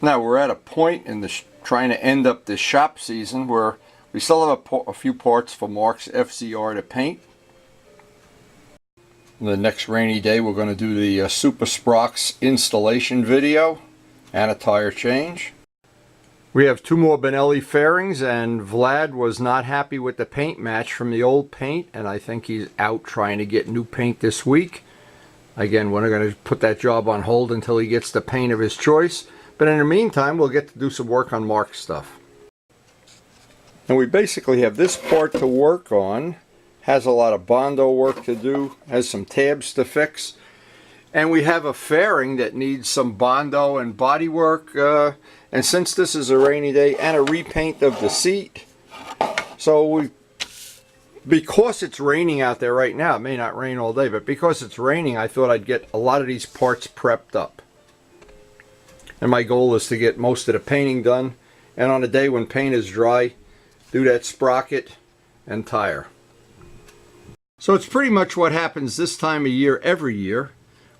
Now we're at a point in the trying to end up this shop season where we still have a few parts for Mark's FZR to paint. The next rainy day we're going to do the Super Sprox installation video and a tire change. We have two more Benelli fairings, and Vlad was not happy with the paint match from the old paint, and I think he's out trying to get new paint this week. Again, we're going to put that job on hold until he gets the paint of his choice, but in the meantime we'll get to do some work on Mark's stuff. And we basically have this part to work on. Has a lot of Bondo work to do, has some tabs to fix, and we have a fairing that needs some Bondo and bodywork, and since this is a rainy day, and a repaint of the seat. So because it's raining out there right now, it may not rain all day, but because it's raining, I thought I'd get a lot of these parts prepped up. And my goal is to get most of the painting done, and on a day when paint is dry, do that sprocket and tire. So it's pretty much what happens this time of year every year.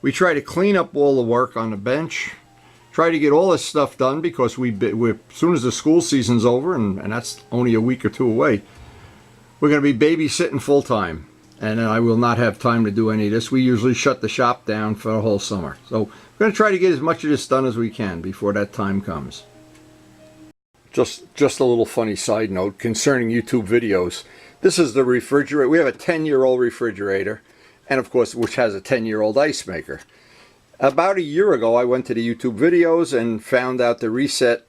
We try to clean up all the work on the bench, try to get all this stuff done, because as soon as the school season's over, and that's only a week or two away, we're going to be babysitting full time, and I will not have time to do any of this. We usually shut the shop down for the whole summer, so we're going to try to get as much of this done as we can before that time comes. Just a little funny side note concerning YouTube videos. This is the refrigerator. We have a 10-year-old refrigerator, and of course, which has a 10-year-old ice maker. About a year ago, I went to the YouTube videos and found out the reset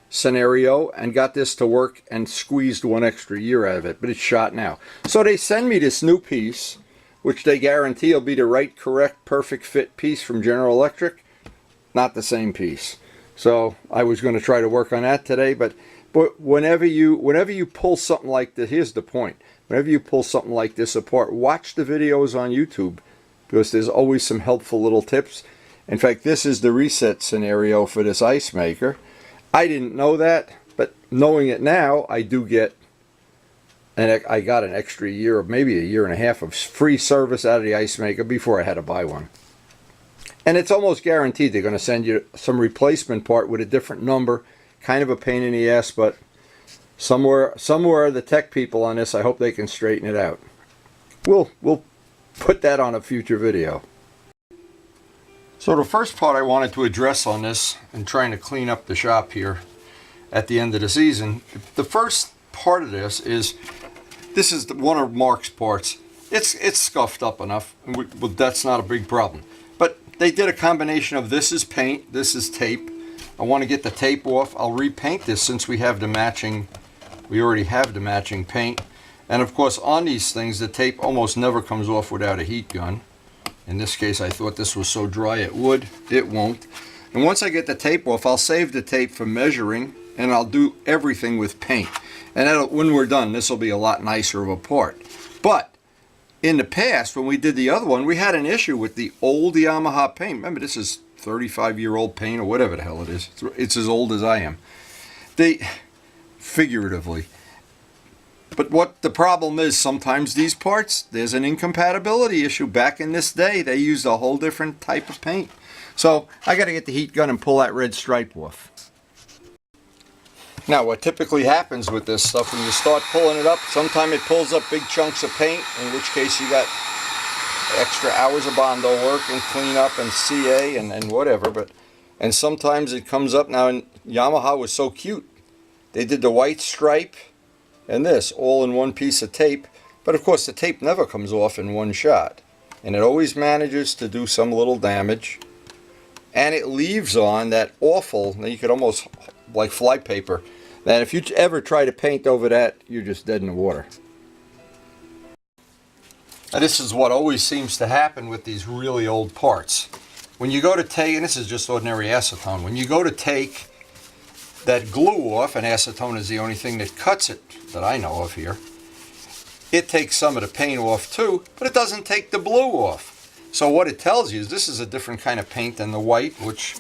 scenario and got this to work and squeezed one extra year out of it, but it's shot now. So they send me this new piece, which they guarantee will be the right, correct, perfect fit piece from General Electric. Not the same piece. So I was going to try to work on that today, but whenever you pull something like this, here's the point. Whenever you pull something like this apart, watch the videos on YouTube, because there's always some helpful little tips. In fact, this is the reset scenario for this ice maker. I didn't know that, but knowing it now, I do get, and I got an extra year, or maybe a year and a half of free service out of the ice maker before I had to buy one. And it's almost guaranteed they're going to send you some replacement part with a different number. Kind of a pain in the ass, but somewhere the tech people on this, I hope they can straighten it out. We'll put that on a future video. So the first part I wanted to address on this, and trying to clean up the shop here at the end of the season, the first part of this is one of Mark's parts. It's scuffed up enough, and that's not a big problem. But they did a combination of this is paint, this is tape. I want to get the tape off. I'll repaint this since we already have the matching paint. And of course, on these things, the tape almost never comes off without a heat gun. In this case, I thought this was so dry it would. It won't. And once I get the tape off, I'll save the tape for measuring, and I'll do everything with paint. And when we're done, this will be a lot nicer of a part. But in the past, when we did the other one, we had an issue with the old Yamaha paint. Remember, this is 35-year-old paint, or whatever the hell it is. It's as old as I am. Figuratively. But what the problem is, sometimes these parts, there's an incompatibility issue. Back in this day, they used a whole different type of paint. So I got to get the heat gun and pull that red stripe off. Now, what typically happens with this stuff, when you start pulling it up, sometimes it pulls up big chunks of paint, in which case you got extra hours of Bondo work and clean up and CA and whatever. And sometimes it comes up. Now, and Yamaha was so cute. They did the white stripe and this all in one piece of tape, but of course the tape never comes off in one shot, and it always manages to do some little damage, and it leaves on that awful, you could almost like fly paper, that if you ever try to paint over that, you're just dead in the water. Now, this is what always seems to happen with these really old parts. When you go to take, and this is just ordinary acetone, when you go to take that glue off, and acetone is the only thing that cuts it that I know of here, it takes some of the paint off too, but it doesn't take the blue off. So what it tells you is this is a different kind of paint than the white, which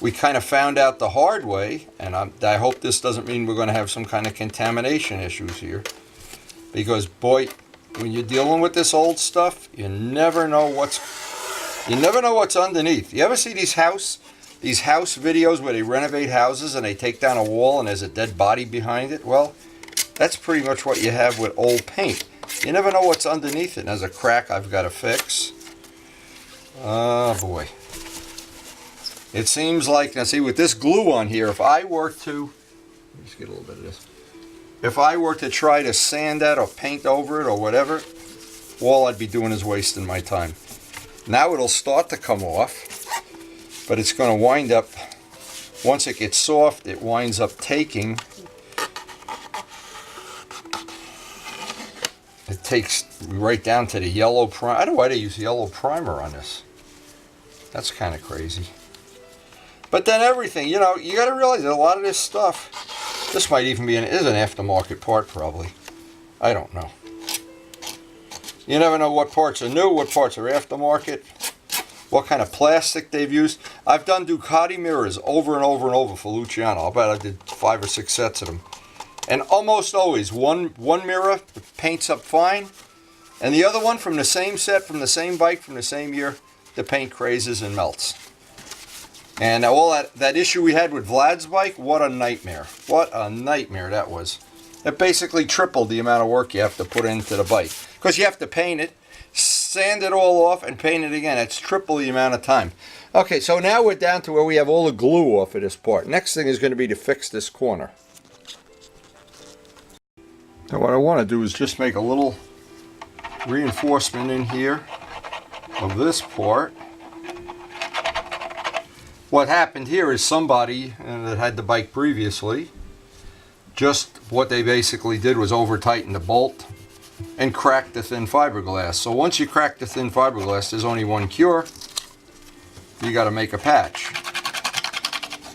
we kind of found out the hard way, and I hope this doesn't mean we're going to have some kind of contamination issues here, because boy, when you're dealing with this old stuff, you never know what's underneath. You ever see these these house videos where they renovate houses and they take down a wall and there's a dead body behind it. Well, that's pretty much what you have with old paint. You never know what's underneath it. And there's a crack I've got to fix. Oh boy. It seems like, now see, with this glue on here, if I were to, let me just get a little bit of this. If I were to try to sand that or paint over it or whatever, all I'd be doing is wasting my time. Now it'll start to come off, but it's going to wind up, once it gets soft, it winds up taking, it takes right down to the yellow primer. I don't know why they use yellow primer on this. That's kind of crazy. But then everything, you know, you got to realize that a lot of this stuff, this might even be is an aftermarket part probably. I don't know. You never know what parts are new, what parts are aftermarket, what kind of plastic they've used. I've done Ducati mirrors over and over and over for Luciano. I bet I did 5 or 6 sets of them. And almost always, one mirror paints up fine, and the other one from the same set, from the same bike, from the same year, the paint crazes and melts. And all that issue we had with Vlad's bike, what a nightmare. What a nightmare that was. It basically tripled the amount of work you have to put into the bike. Because you have to paint it, sand it all off, and paint it again. It's triple the amount of time. Okay, so now we're down to where we have all the glue off of this part. Next thing is going to be to fix this corner. Now what I want to do is just make a little reinforcement in here of this part. What happened here is somebody that had the bike previously, just what they basically did was over tighten the bolt and crack the thin fiberglass. So once you crack the thin fiberglass, there's only one cure. You got to make a patch.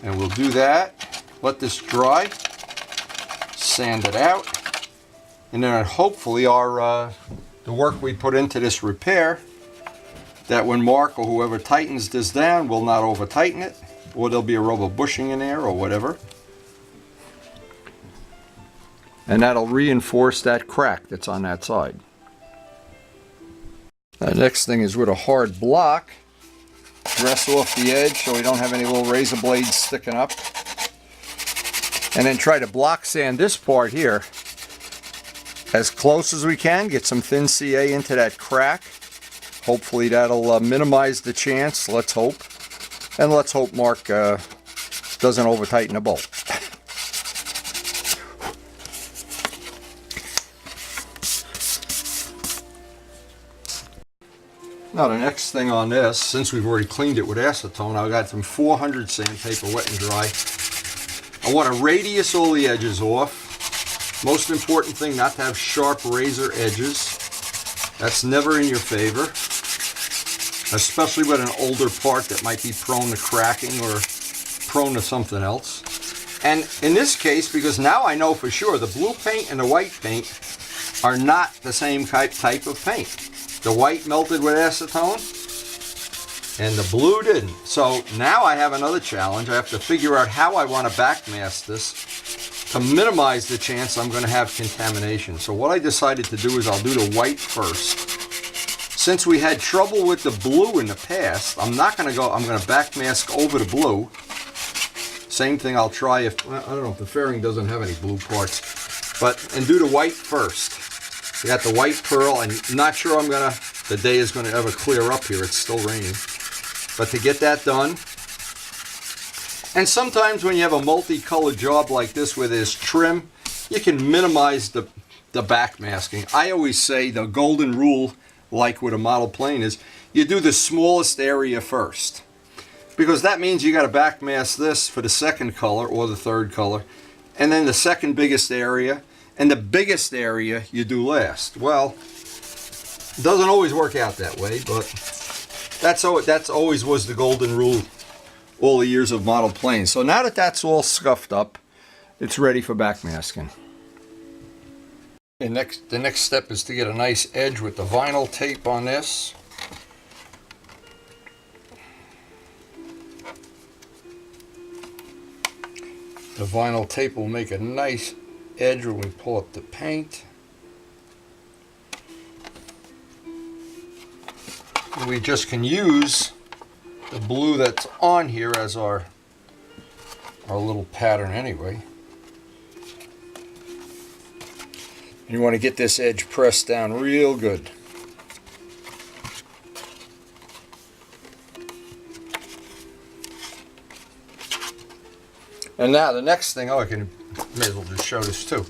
And we'll do that, let this dry, sand it out, and then hopefully our the work we put into this repair, that when Mark or whoever tightens this down will not over tighten it, or there'll be a rubber bushing in there or whatever. And that'll reinforce that crack that's on that side. The next thing is with a hard block, dress off the edge so we don't have any little razor blades sticking up. And then try to block sand this part here as close as we can, get some thin CA into that crack. Hopefully that'll minimize the chance, let's hope. And let's hope Mark doesn't over tighten the bolt. Now the next thing on this, since we've already cleaned it with acetone, I've got some 400 sandpaper wet and dry. I want to radius all the edges off. Most important thing, not to have sharp razor edges. That's never in your favor, especially with an older part that might be prone to cracking or prone to something else. And in this case, because now I know for sure the blue paint and the white paint are not the same type of paint. The white melted with acetone and the blue didn't. So now I have another challenge. I have to figure out how I want to backmask this to minimize the chance I'm going to have contamination. So what I decided to do is I'll do the white first. Since we had trouble with the blue in the past, I'm not going to go, I'm going to backmask over the blue. Same thing I'll try if, I don't know if the fairing doesn't have any blue parts, and do the white first. We got the white pearl, and not sure the day is going to ever clear up here. It's still raining. But to get that done, and sometimes when you have a multicolored job like this where there's trim, you can minimize the backmasking. I always say the golden rule, like with a model plane, is you do the smallest area first. Because that means you got to backmask this for the second color or the third color, and then the second biggest area, and the biggest area you do last. Well, it doesn't always work out that way, but that's always was the golden rule all the years of model planes. So now that that's all scuffed up, it's ready for backmasking. The next step is to get a nice edge with the vinyl tape on this. The vinyl tape will make a nice edge when we pull up the paint. We just can use the blue that's on here as our little pattern anyway. You want to get this edge pressed down real good. And now the next thing, I may as well just show this too.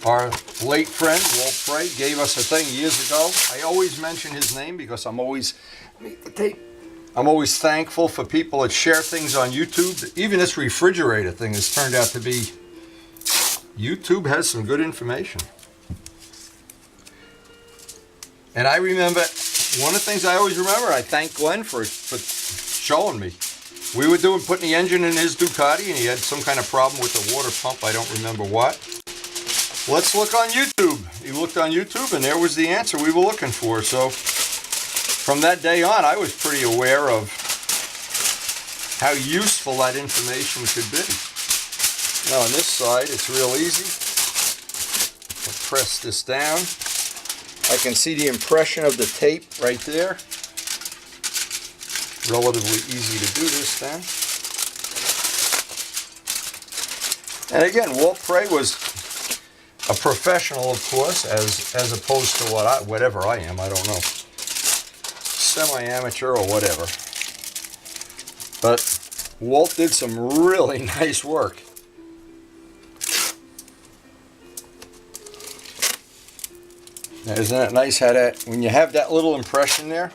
Our late friend, Walt Frey, gave us a thing years ago. I always mention his name because I'm always thankful for people that share things on YouTube. Even this refrigerator thing has turned out to be, YouTube has some good information. And I remember, one of the things I always remember, I thank Glenn for showing me. We were putting the engine in his Ducati and he had some kind of problem with the water pump, I don't remember what. Let's look on YouTube. He looked on YouTube and there was the answer we were looking for. So from that day on, I was pretty aware of how useful that information could be. Now on this side, it's real easy. I'll press this down. I can see the impression of the tape right there. Relatively easy to do this then. And again, Walt Frey was a professional, of course, as opposed to whatever I am, I don't know. Semi-amateur or whatever. But Walt did some really nice work. Now, isn't it nice how that, when you have that little impression there,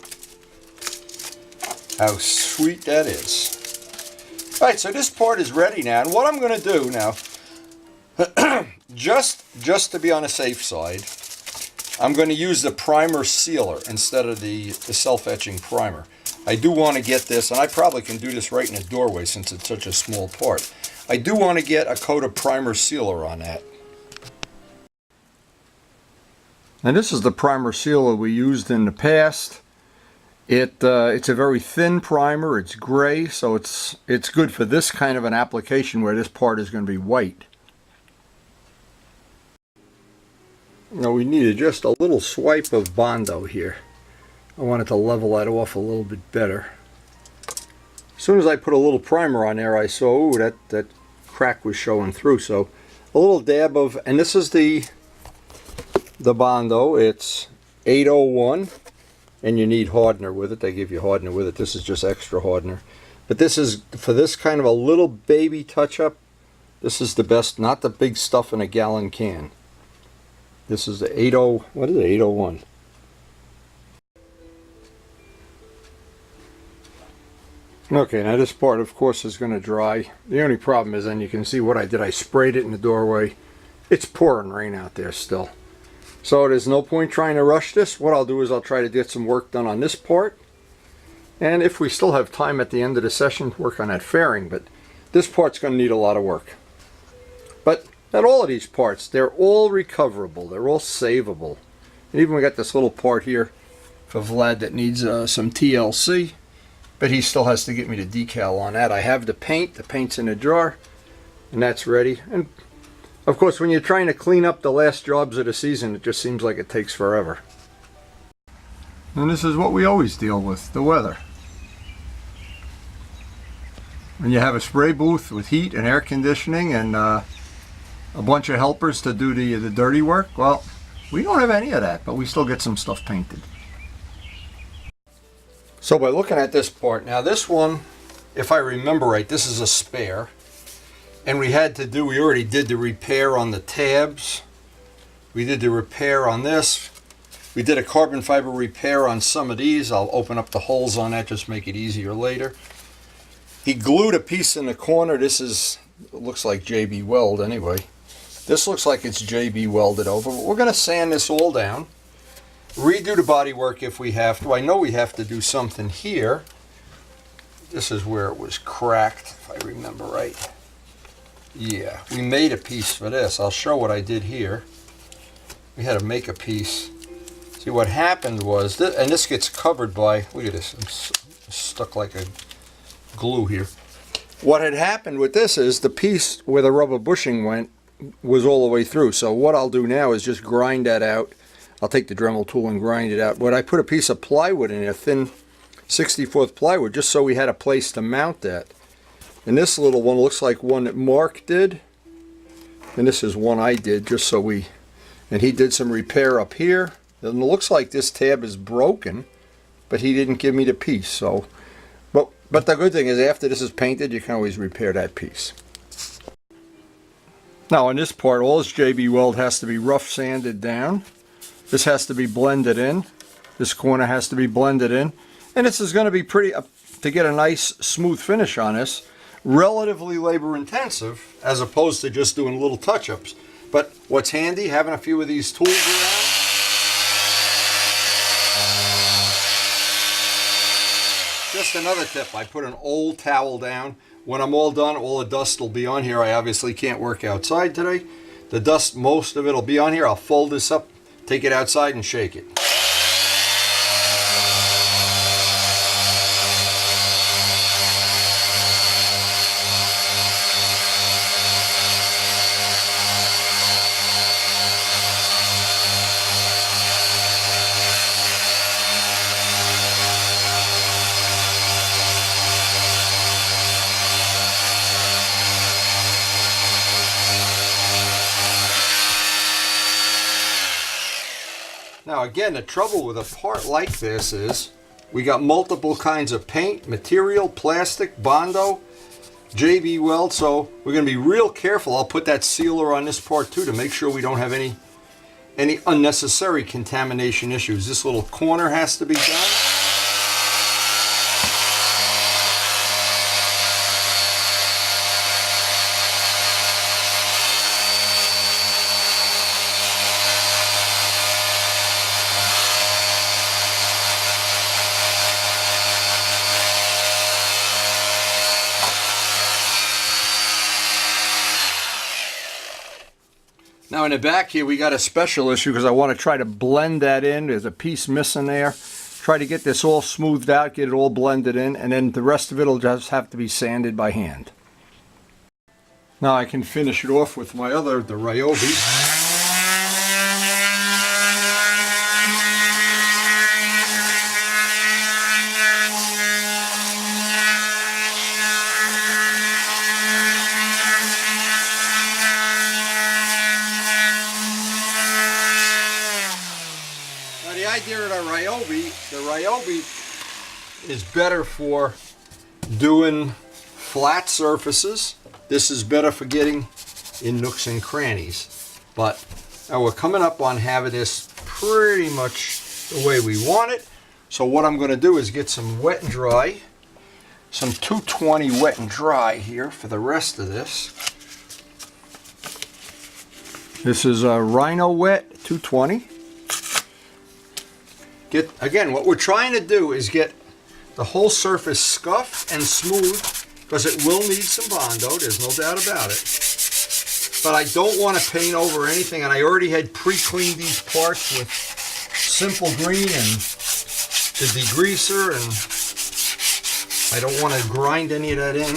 how sweet that is. Alright, so this part is ready now, and what I'm going to do now, just to be on the safe side, I'm going to use the primer sealer instead of the self-etching primer. I do want to get this, and I probably can do this right in the doorway since it's such a small part. I do want to get a coat of primer sealer on that. And this is the primer sealer we used in the past. It's a very thin primer, it's gray, so it's good for this kind of an application where this part is going to be white. Now we needed just a little swipe of Bondo here. I wanted to level that off a little bit better. As soon as I put a little primer on there, I saw, ooh, that crack was showing through. So a little dab of, and this is the Bondo, it's 801. And you need hardener with it. They give you hardener with it. This is just extra hardener. But this is, for this kind of a little baby touch-up, this is the best, not the big stuff in a gallon can. This is the 80, what is it, 801. Okay, now this part, of course, is going to dry. The only problem is, and you can see what I did, I sprayed it in the doorway. It's pouring rain out there still. So there's no point trying to rush this. What I'll do is I'll try to get some work done on this part. And if we still have time at the end of the session, work on that fairing. But this part's going to need a lot of work. But at all of these parts, they're all recoverable. They're all savable. And even we got this little part here for Vlad that needs some TLC. But he still has to get me the decal on that. I have the paint. The paint's in the drawer. And that's ready. And of course, when you're trying to clean up the last jobs of the season, it just seems like it takes forever. And this is what we always deal with, the weather. When you have a spray booth with heat and air conditioning and a bunch of helpers to do the dirty work, well, we don't have any of that, but we still get some stuff painted. So by looking at this part, now this one, if I remember right, this is a spare. And we already did the repair on the tabs. We did the repair on this. We did a carbon fiber repair on some of these. I'll open up the holes on that, just make it easier later. He glued a piece in the corner. This looks like JB Weld anyway. This looks like it's JB welded over. But we're going to sand this all down. Redo the bodywork if we have to. I know we have to do something here. This is where it was cracked, if I remember right. Yeah, we made a piece for this. I'll show what I did here. We had to make a piece. See, what happened was, and this gets covered by, look at this, it's stuck like a glue here. What had happened with this is the piece where the rubber bushing went was all the way through. So what I'll do now is just grind that out. I'll take the Dremel tool and grind it out. But I put a piece of plywood in there, thin 64th plywood, just so we had a place to mount that. And this little one looks like one that Mark did, and this is one I did, just so we, and he did some repair up here. And it looks like this tab is broken, but he didn't give me the piece. So, but the good thing is, after this is painted, you can always repair that piece. Now on this part, all this JB Weld has to be rough sanded down. This has to be blended in. This corner has to be blended in. And this is going to be pretty, to get a nice smooth finish on this, relatively labor intensive, as opposed to just doing little touch-ups. But what's handy, having a few of these tools around. Just another tip, I put an old towel down. When I'm all done, all the dust will be on here. I obviously can't work outside today. The dust, most of it will be on here. I'll fold this up, take it outside and shake it. Now again, the trouble with a part like this is we got multiple kinds of paint, material, plastic, Bondo, JB Weld, so we're going to be real careful. I'll put that sealer on this part too to make sure we don't have any unnecessary contamination issues. This little corner has to be done. Now in the back here we got a special issue because I want to try to blend that in. There's a piece missing there. Try to get this all smoothed out, get it all blended in, and then the rest of it will just have to be sanded by hand. Now I can finish it off with my the Ryobi. The Ryobi is better for doing flat surfaces. This is better for getting in nooks and crannies. But now we're coming up on having this pretty much the way we want it. So what I'm going to do is get some wet and dry, some 220 wet and dry here for the rest of this. This is a Rhino Wet 220. Again, what we're trying to do is get the whole surface scuffed and smooth, because it will need some Bondo, there's no doubt about it. But I don't want to paint over anything, and I already had pre-cleaned these parts with Simple Green and the degreaser, and I don't want to grind any of that in.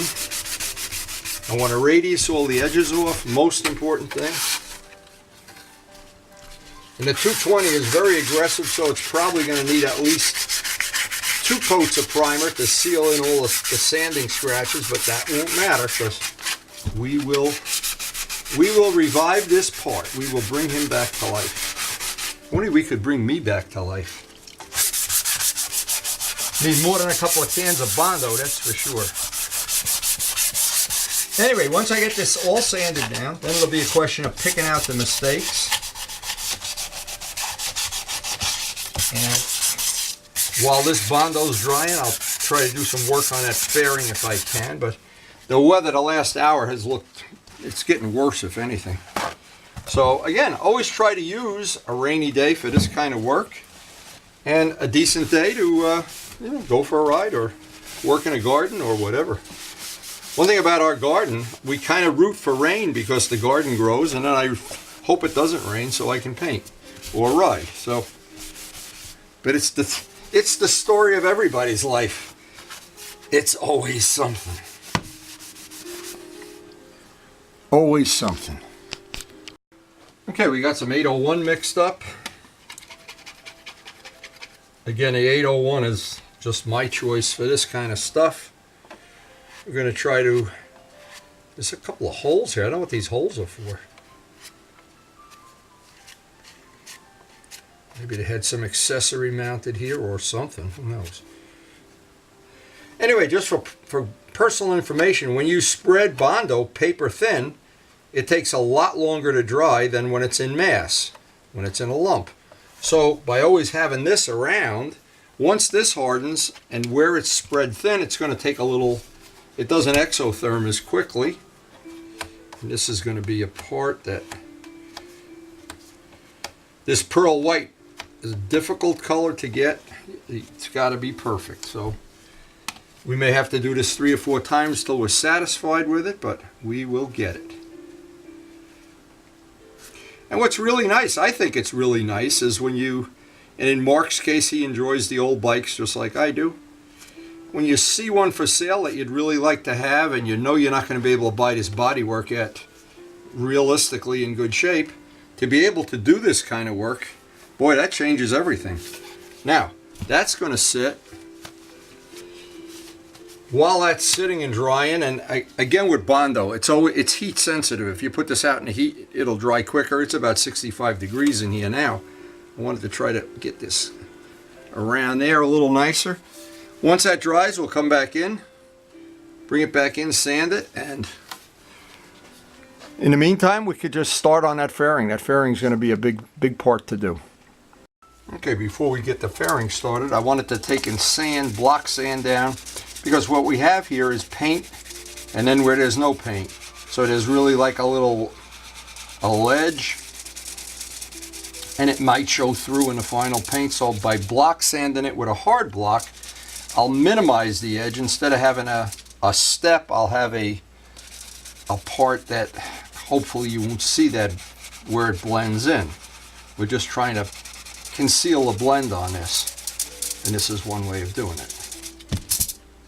I want to radius all the edges off, most important thing. And the 220 is very aggressive, so it's probably going to need at least 2 coats of primer to seal in all the sanding scratches, but that won't matter because we will revive this part. We will bring him back to life. Only we could bring me back to life. Need more than a couple of cans of Bondo, that's for sure. Anyway, once I get this all sanded down, then it'll be a question of picking out the mistakes. And while this Bondo's drying, I'll try to do some work on that fairing if I can, but the weather the last hour has looked, it's getting worse if anything. So again, always try to use a rainy day for this kind of work, and a decent day to go for a ride or work in a garden or whatever. One thing about our garden, we kind of root for rain because the garden grows, and then I hope it doesn't rain so I can paint or ride. So, but it's the story of everybody's life. It's always something. Always something. Okay, we got some 801 mixed up. Again, the 801 is just my choice for this kind of stuff. We're going to try to, there's a couple of holes here. I don't know what these holes are for. Maybe they had some accessory mounted here or something, who knows. Anyway, just for personal information, when you spread Bondo paper thin, it takes a lot longer to dry than when it's in mass, when it's in a lump. So by always having this around, once this hardens and where it's spread thin, it's going to take a little, it doesn't exotherm as quickly. And this is going to be a part that, this pearl white is a difficult color to get. It's got to be perfect. So we may have to do this 3 or 4 times till we're satisfied with it, but we will get it. And what's really nice, I think it's really nice, is when you, and in Mark's case, he enjoys the old bikes just like I do. When you see one for sale that you'd really like to have, and you know you're not going to be able to buy this bodywork at realistically in good shape, to be able to do this kind of work, boy, that changes everything. Now, that's going to sit. While that's sitting and drying, and again with Bondo, it's heat sensitive. If you put this out in the heat, it'll dry quicker. It's about 65 degrees in here now. I wanted to try to get this around there a little nicer. Once that dries, we'll come back in, bring it back in, sand it, and in the meantime, we could just start on that fairing. That fairing's going to be a big part to do. Okay, before we get the fairing started, I wanted to take and sand, block sand down, because what we have here is paint, and then where there's no paint. So there's really like a ledge, and it might show through in the final paint. So by block sanding it with a hard block, I'll minimize the edge. Instead of having a step, I'll have a part that hopefully you won't see that where it blends in. We're just trying to conceal the blend on this, and this is one way of doing it.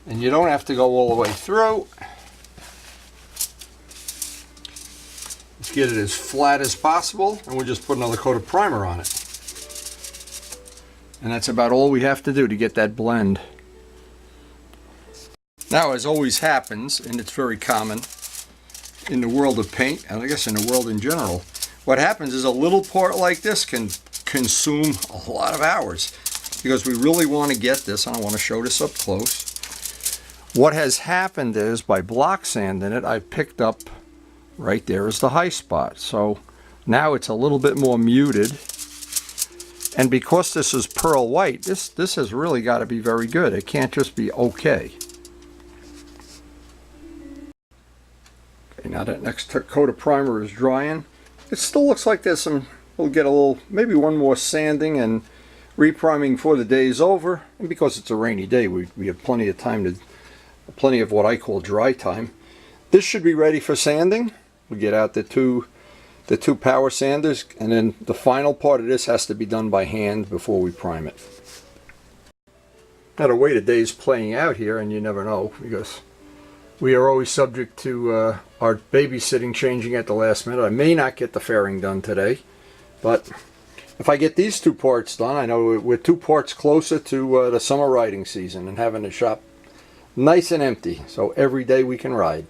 And you don't have to go all the way through. Let's get it as flat as possible, and we'll just put another coat of primer on it. And that's about all we have to do to get that blend. Now, as always happens, and it's very common in the world of paint, and I guess in the world in general, what happens is a little part like this can consume a lot of hours, because we really want to get this, and I want to show this up close. What has happened is, by block sanding it, I've picked up, right there is the high spot. So now it's a little bit more muted. And because this is pearl white, this has really got to be very good. It can't just be okay. Okay, now that next coat of primer is drying. It still looks like there's some, we'll get a little, maybe one more sanding and repriming before the day is over. And because it's a rainy day, we have plenty of time to, plenty of what I call dry time. This should be ready for sanding. We get out the two power sanders, and then the final part of this has to be done by hand before we prime it. Now, the way the day's playing out here, and you never know, because we are always subject to our babysitting changing at the last minute. I may not get the fairing done today, but if I get these 2 parts done, I know we're 2 parts closer to the summer riding season and having the shop nice and empty, so every day we can ride.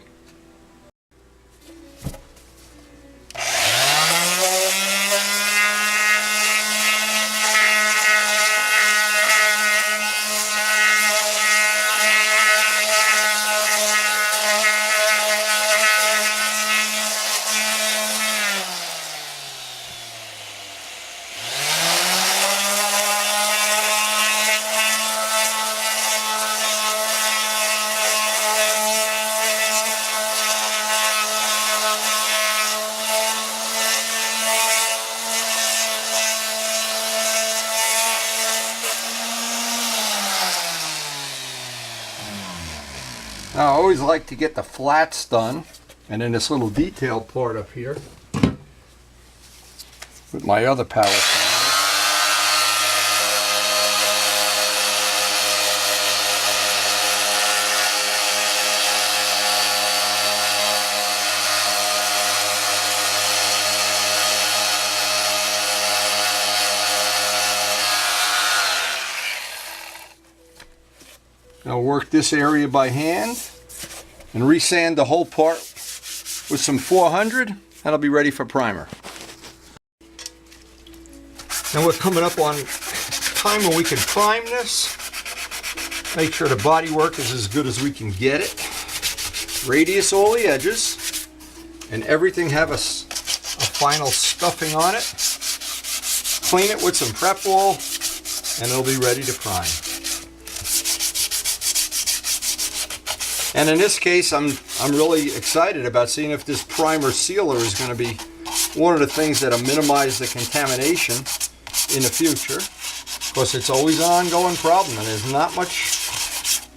Now, I always like to get the flats done, and then this little detail part up here with my other power sander. I'll work this area by hand and resand the whole part with some 400, and I'll be ready for primer. Now we're coming up on time when we can prime this. Make sure the bodywork is as good as we can get it. Radius all the edges, and everything have a final stuffing on it. Clean it with some prep wool, and it'll be ready to prime. And in this case, I'm really excited about seeing if this primer sealer is going to be one of the things that'll minimize the contamination in the future. Of course, it's always an ongoing problem, and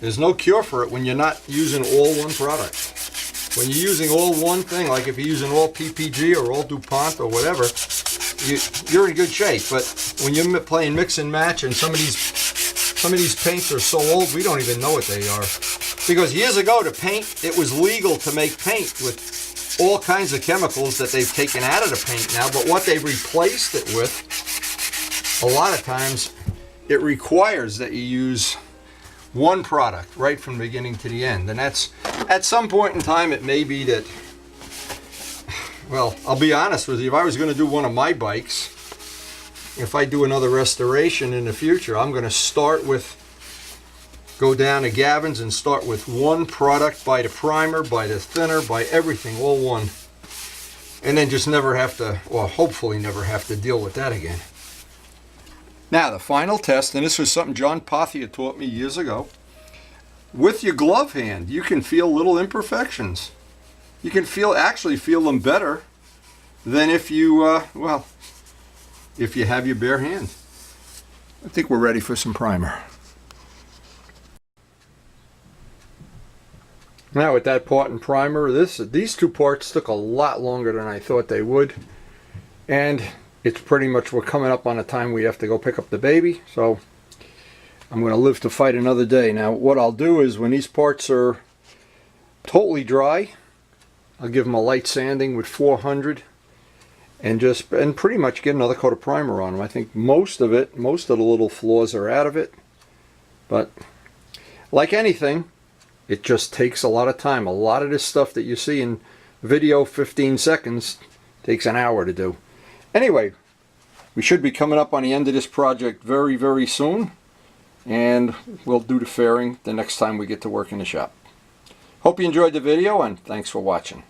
there's no cure for it when you're not using all one product. When you're using all one thing, like if you're using all PPG or all DuPont or whatever, you're in good shape. But when you're playing mix and match, and some of these paints are so old we don't even know what they are. Because years ago, to paint, it was legal to make paint with all kinds of chemicals that they've taken out of the paint now. But what they've replaced it with, a lot of times, it requires that you use one product right from the beginning to the end. And that's, at some point in time, it may be that, well, I'll be honest with you, if I was going to do one of my bikes, if I do another restoration in the future, I'm going to go down to Gavin's and start with one product, buy the primer, buy the thinner, buy everything, all one. And then just never have to, well, hopefully never have to deal with that again. Now, the final test, and this was something John Pothia taught me years ago. With your glove hand, you can feel little imperfections. You can actually feel them better than if you, if you have your bare hand. I think we're ready for some primer. Now with that part in primer, these two parts took a lot longer than I thought they would. And it's pretty much, we're coming up on the time we have to go pick up the baby. So I'm going to live to fight another day. Now what I'll do is when these parts are totally dry, I'll give them a light sanding with 400 and pretty much get another coat of primer on them. I think most of the little flaws are out of it. But like anything, it just takes a lot of time. A lot of this stuff that you see in video, 15 seconds, takes an hour to do. Anyway, we should be coming up on the end of this project very, very soon. And we'll do the fairing the next time we get to work in the shop. Hope you enjoyed the video, and thanks for watching.